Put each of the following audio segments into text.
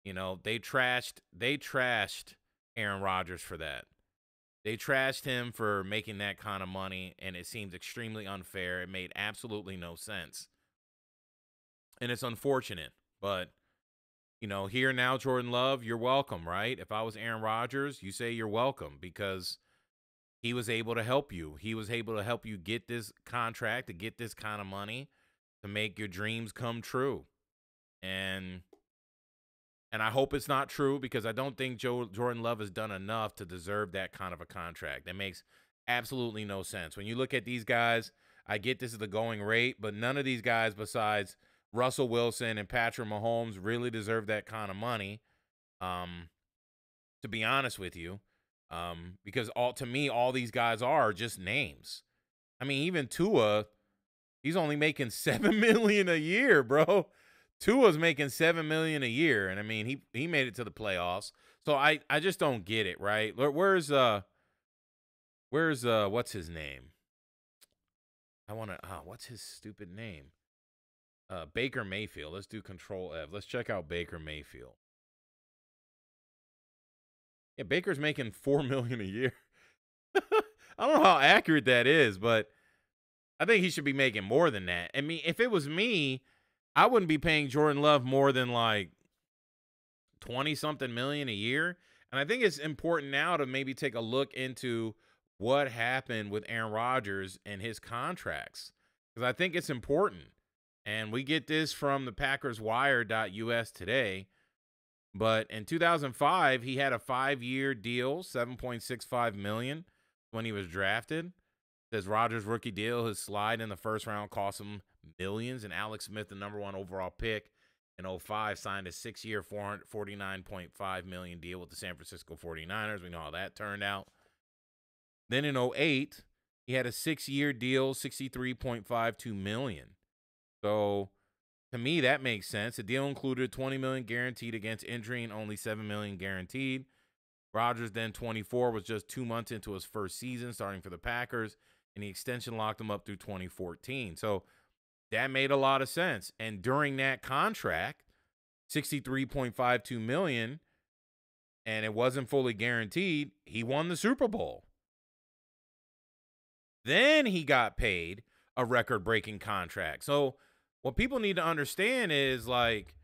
You know, they trashed Aaron Rodgers for that. They trashed him for making that kind of money, and it seems extremely unfair. It made absolutely no sense. And it's unfortunate, but you know, here now, Jordan Love, you're welcome, right? If I was Aaron Rodgers, you say you're welcome because he was able to help you. He was able to help you get this contract, to get this kind of money, to make your dreams come true. And I hope it's not true because I don't think Jordan Love has done enough to deserve that kind of a contract. That makes absolutely no sense. When you look at these guys, I get this is the going rate, but none of these guys besides Russell Wilson and Patrick Mahomes really deserve that kind of money, to be honest with you, because to me, all these guys are just names. I mean, even Tua, he's only making $7 million a year, bro. Tua's making $7 million a year, and I mean he made it to the playoffs. So I just don't get it, right? Where's what's his name? What's his stupid name? Baker Mayfield. Let's do Control F. Let's check out Baker Mayfield. Yeah, Baker's making $4 million a year. I don't know how accurate that is, but I think he should be making more than that. I mean, if it was me, I wouldn't be paying Jordan Love more than like 20-something million a year. And I think it's important now to maybe take a look into what happened with Aaron Rodgers and his contracts, because I think it's important. And we get this from the packerswire.us today. But in 2005, he had a 5-year deal, $7.65 million when he was drafted. Says Rodgers' rookie deal, his slide in the first round cost him millions, and Alex Smith, the #1 overall pick in 2005, signed a 6-year, $449.5 million deal with the San Francisco 49ers. We know how that turned out. Then in 2008, he had a 6-year deal, $63.52 million. So to me, that makes sense. The deal included $20 million guaranteed against injury and only $7 million guaranteed. Rodgers, then 24, was just 2 months into his first season starting for the Packers, and the extension locked him up through 2014. So that made a lot of sense. And during that contract, $63.52 million, and it wasn't fully guaranteed, he won the Super Bowl. Then he got paid a record-breaking contract. So what people need to understand is, like,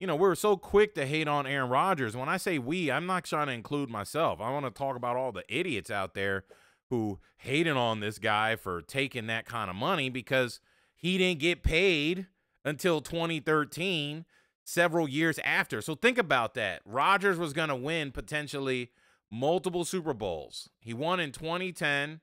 you know, we're so quick to hate on Aaron Rodgers. When I say we, I'm not trying to include myself. I want to talk about all the idiots out there who hated on this guy for taking that kind of money because he didn't get paid until 2013, several years after. So think about that. Rodgers was going to win potentially multiple Super Bowls. He won in 2010.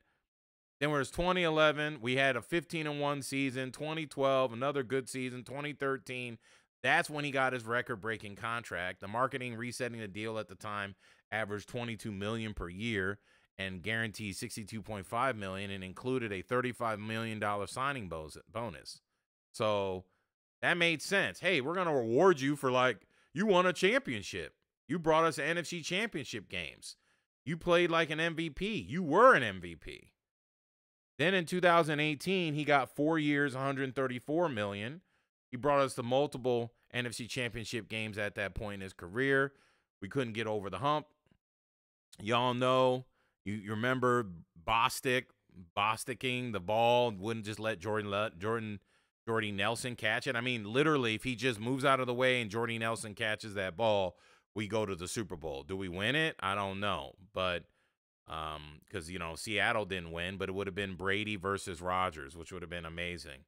Then was 2011. We had a 15-1 season. 2012, another good season. 2013. That's when he got his record-breaking contract. The marketing resetting the deal at the time averaged $22 million per year and guaranteed $62.5 million and included a $35 million signing bonus. So that made sense. Hey, we're going to reward you for, like, you won a championship. You brought us NFC championship games. You played like an MVP. You were an MVP. Then in 2018, he got 4 years, $134 million. He brought us to multiple NFC championship games at that point in his career. We couldn't get over the hump. Y'all know, you remember Bosticking the ball, wouldn't just let Jordy Nelson catch it. I mean, literally, if he just moves out of the way and Jordy Nelson catches that ball, we go to the Super Bowl. Do we win it? I don't know. But because, you know, Seattle didn't win, but it would have been Brady versus Rodgers, which would have been amazing.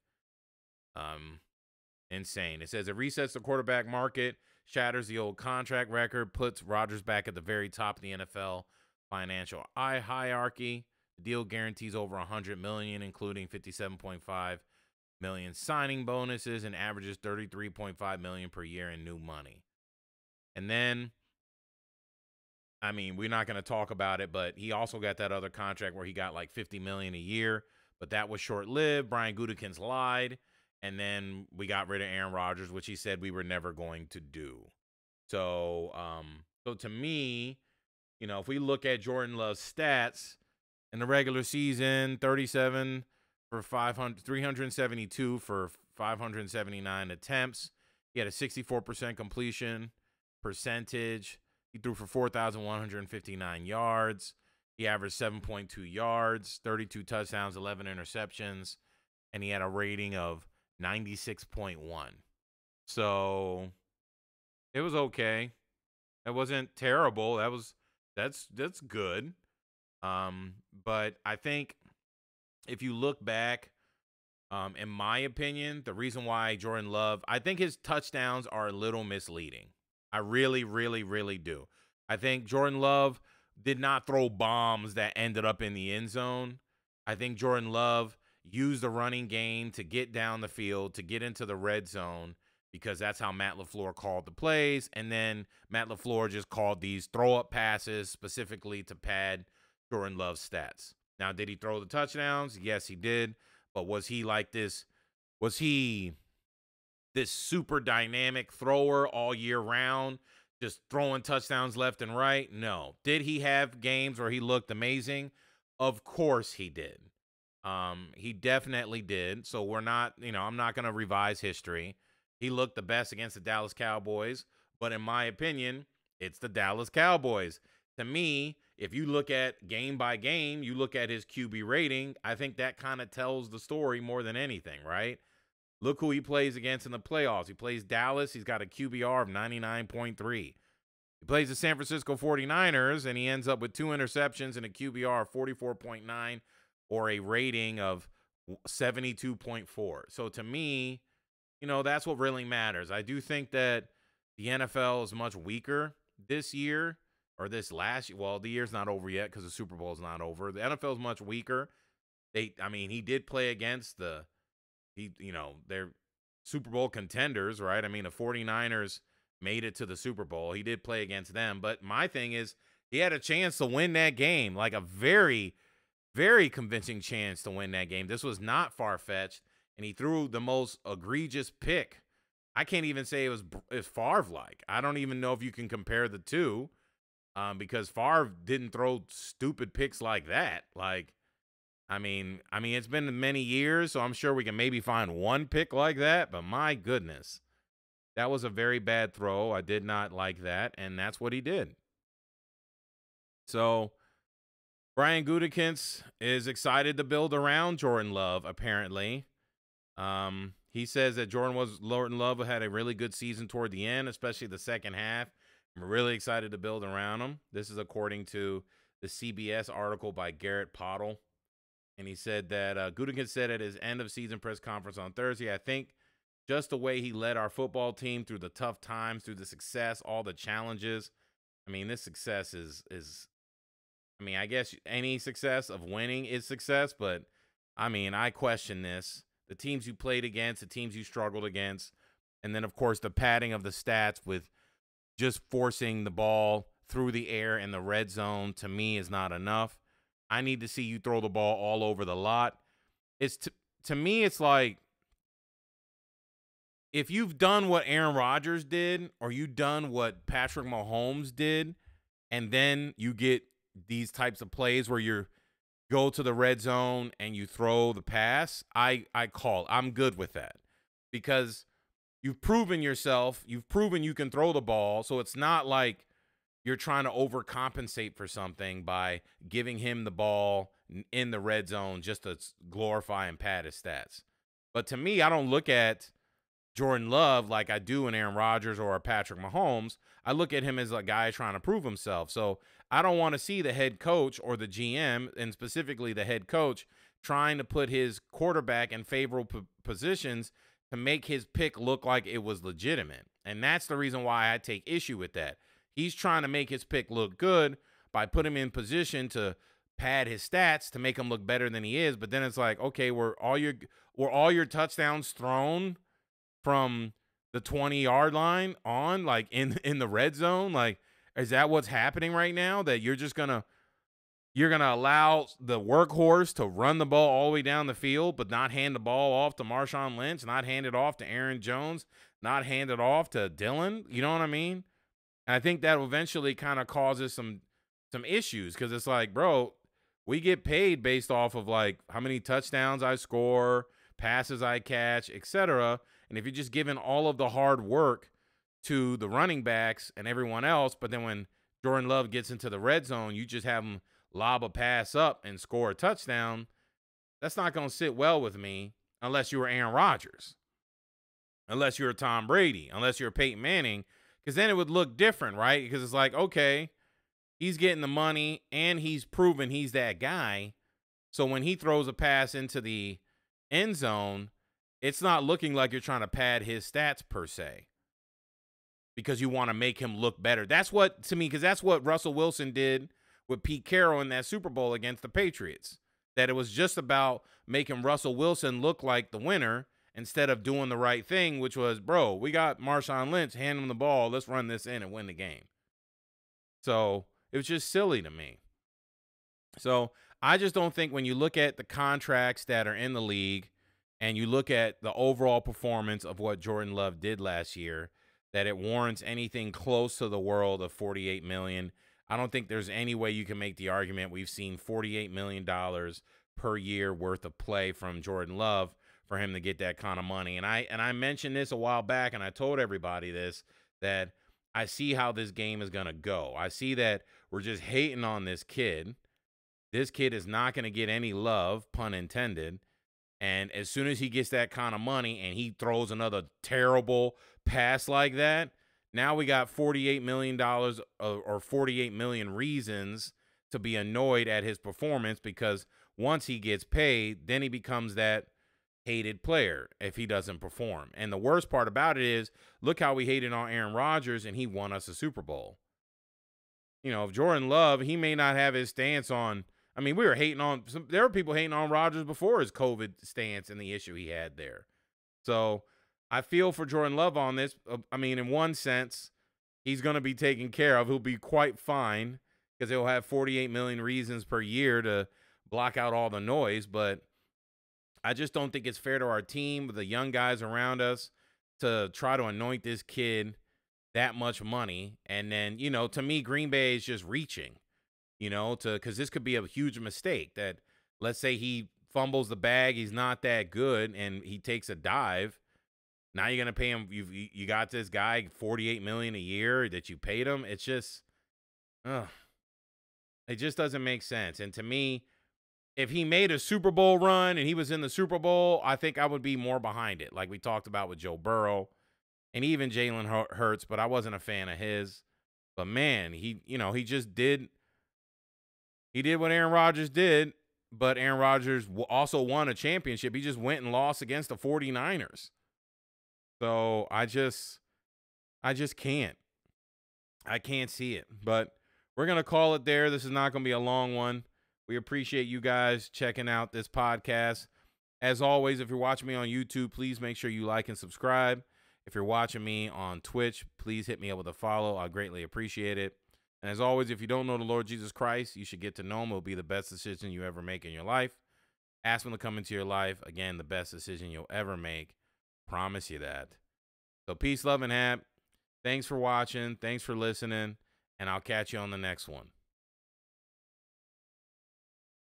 Insane. It says it resets the quarterback market, shatters the old contract record, puts Rodgers back at the very top of the NFL financial hierarchy. The deal guarantees over $100 million, including $57.5 million signing bonuses, and averages $33.5 million per year in new money. And then, I mean, we're not going to talk about it, but he also got that other contract where he got like $50 million a year, but that was short-lived. Brian Gutekunst lied. And then we got rid of Aaron Rodgers, which he said we were never going to do. So, so to me, you know, if we look at Jordan Love's stats in the regular season, 37 for 372 for 579 attempts. He had a 64% completion percentage. He threw for 4,159 yards. He averaged 7.2 yards, 32 touchdowns, 11 interceptions, and he had a rating of 96.1. So it was okay. It wasn't terrible. That's good. But I think if you look back, in my opinion, the reason why Jordan Love, I think his touchdowns are a little misleading. I really, really, really do. I think Jordan Love did not throw bombs that ended up in the end zone. I think Jordan Love used the running game to get down the field, to get into the red zone, because that's how Matt LaFleur called the plays. And then Matt LaFleur just called these throw-up passes specifically to pad Jordan Love's stats. Now, did he throw the touchdowns? Yes, he did. But was he like this? Was he this super dynamic thrower all year round, just throwing touchdowns left and right? No. Did he have games where he looked amazing? Of course he did. He definitely did. So we're not, I'm not going to revise history. He looked the best against the Dallas Cowboys. But in my opinion, it's the Dallas Cowboys. To me, if you look at game by game, you look at his QB rating, I think that kind of tells the story more than anything, right? Look who he plays against in the playoffs. He plays Dallas. He's got a QBR of 99.3. He plays the San Francisco 49ers, and he ends up with 2 interceptions and a QBR of 44.9 or a rating of 72.4. So to me, that's what really matters. I do think that the NFL is much weaker this year or this last year. Well, the year's not over yet because the Super Bowl is not over. The NFL is much weaker. He did play against their Super Bowl contenders, right? The 49ers made it to the Super Bowl. He did play against them. But my thing is, he had a chance to win that game, like a very, very convincing chance to win that game. This was not far-fetched, and he threw the most egregious pick. I can't even say it was Favre-like. I don't even know if you can compare the two, because Favre didn't throw stupid picks like that. It's been many years, so I'm sure we can maybe find one pick like that, but my goodness, that was a very bad throw. I did not like that, and that's what he did. So Brian Gutekunst is excited to build around Jordan Love, apparently. He says that Jordan Love had a really good season toward the end, especially the second half. I'm really excited to build around him. This is according to the CBS article by Garrett Pottle. And he said that Gutekunst said at his end-of-season press conference on Thursday, I think just the way he led our football team through the tough times, through the success, all the challenges. This success is I guess any success of winning is success, but, I question this. The teams you played against, the teams you struggled against, and then, of course, the padding of the stats with just forcing the ball through the air in the red zone, to me, is not enough. I need to see you throw the ball all over the lot. To me, it's like, if you've done what Aaron Rodgers did, or you've done what Patrick Mahomes did, and then you get these types of plays where you go to the red zone and you throw the pass, I'm good with that, because you've proven yourself. You've proven you can throw the ball, so it's not like you're trying to overcompensate for something by giving him the ball in the red zone just to glorify and pad his stats. But to me, I don't look at Jordan Love like I do in Aaron Rodgers or Patrick Mahomes. I look at him as a guy trying to prove himself. So I don't want to see the head coach or the GM, and specifically the head coach, trying to put his quarterback in favorable positions to make his pick look like it was legitimate. And that's the reason why I take issue with that. He's trying to make his pick look good by putting him in position to pad his stats to make him look better than he is. But then it's like, okay, were all your touchdowns thrown from the 20-yard line on, like in the red zone? Like, is that what's happening right now? That you're gonna allow the workhorse to run the ball all the way down the field, but not hand the ball off to Marshawn Lynch, not hand it off to Aaron Jones, not hand it off to Dylan? You know what I mean? And I think that eventually kind of causes some issues, because it's like, bro, we get paid based off of like how many touchdowns I score, passes I catch, etc. And if you're just giving all of the hard work to the running backs and everyone else. But then when Jordan Love gets into the red zone, you just have him lob a pass up and score a touchdown. That's not going to sit well with me unless you were Aaron Rodgers, unless you're Tom Brady, unless you're Peyton Manning, because then it would look different, right? Because it's like, okay, he's getting the money and he's proven he's that guy. So when he throws a pass into the end zone, it's not looking like you're trying to pad his stats per se, because you want to make him look better. That's what, to me, because that's what Russell Wilson did with Pete Carroll in that Super Bowl against the Patriots. That it was just about making Russell Wilson look like the winner instead of doing the right thing, which was, bro, we got Marshawn Lynch, hand him the ball, let's run this in and win the game. So it was just silly to me. So I just don't think when you look at the contracts that are in the league and you look at the overall performance of what Jordan Love did last year, that it warrants anything close to the world of $48 million. I don't think there's any way you can make the argument we've seen $48 million per year worth of play from Jordan Love for him to get that kind of money. And I mentioned this a while back, and I told everybody this, that I see how this game is going to go. I see that we're just hating on this kid. This kid is not going to get any love, pun intended. And as soon as he gets that kind of money and he throws another terrible pass like that, now we got $48 million or 48 million reasons to be annoyed at his performance, because once he gets paid, then he becomes that hated player if he doesn't perform. And the worst part about it is, look how we hated on Aaron Rodgers and he won us a Super Bowl. You know, if Jordan Love, he may not have his stance on, I mean, we were hating on, there were people hating on Rodgers before his COVID stance and the issue he had there. So I feel for Jordan Love on this. I mean, in one sense, he's going to be taken care of. He'll be quite fine because he'll have 48 million reasons per year to block out all the noise. But I just don't think it's fair to our team, the young guys around us, to try to anoint this kid that much money. And then, you know, to me, Green Bay is just reaching, you know, because this could be a huge mistake that, let's say he fumbles the bag, he's not that good, and he takes a dive. Now you're going to pay him, you got this guy $48 million a year that you paid him. It's just, it just doesn't make sense. And to me, if he made a Super Bowl run and he was in the Super Bowl, I think I would be more behind it, like we talked about with Joe Burrow and even Jalen Hurts, but I wasn't a fan of his. But man, he just did what Aaron Rodgers did, but Aaron Rodgers also won a championship. He just went and lost against the 49ers. So I just can't. I can't see it. But we're going to call it there. This is not going to be a long one. We appreciate you guys checking out this podcast. As always, if you're watching me on YouTube, please make sure you like and subscribe. If you're watching me on Twitch, please hit me up with a follow. I greatly appreciate it. And as always, if you don't know the Lord Jesus Christ, you should get to know him. It will be the best decision you ever make in your life. Ask him to come into your life. Again, the best decision you'll ever make. Promise you that. So peace, love, and hap. Thanks for watching. Thanks for listening. And I'll catch you on the next one.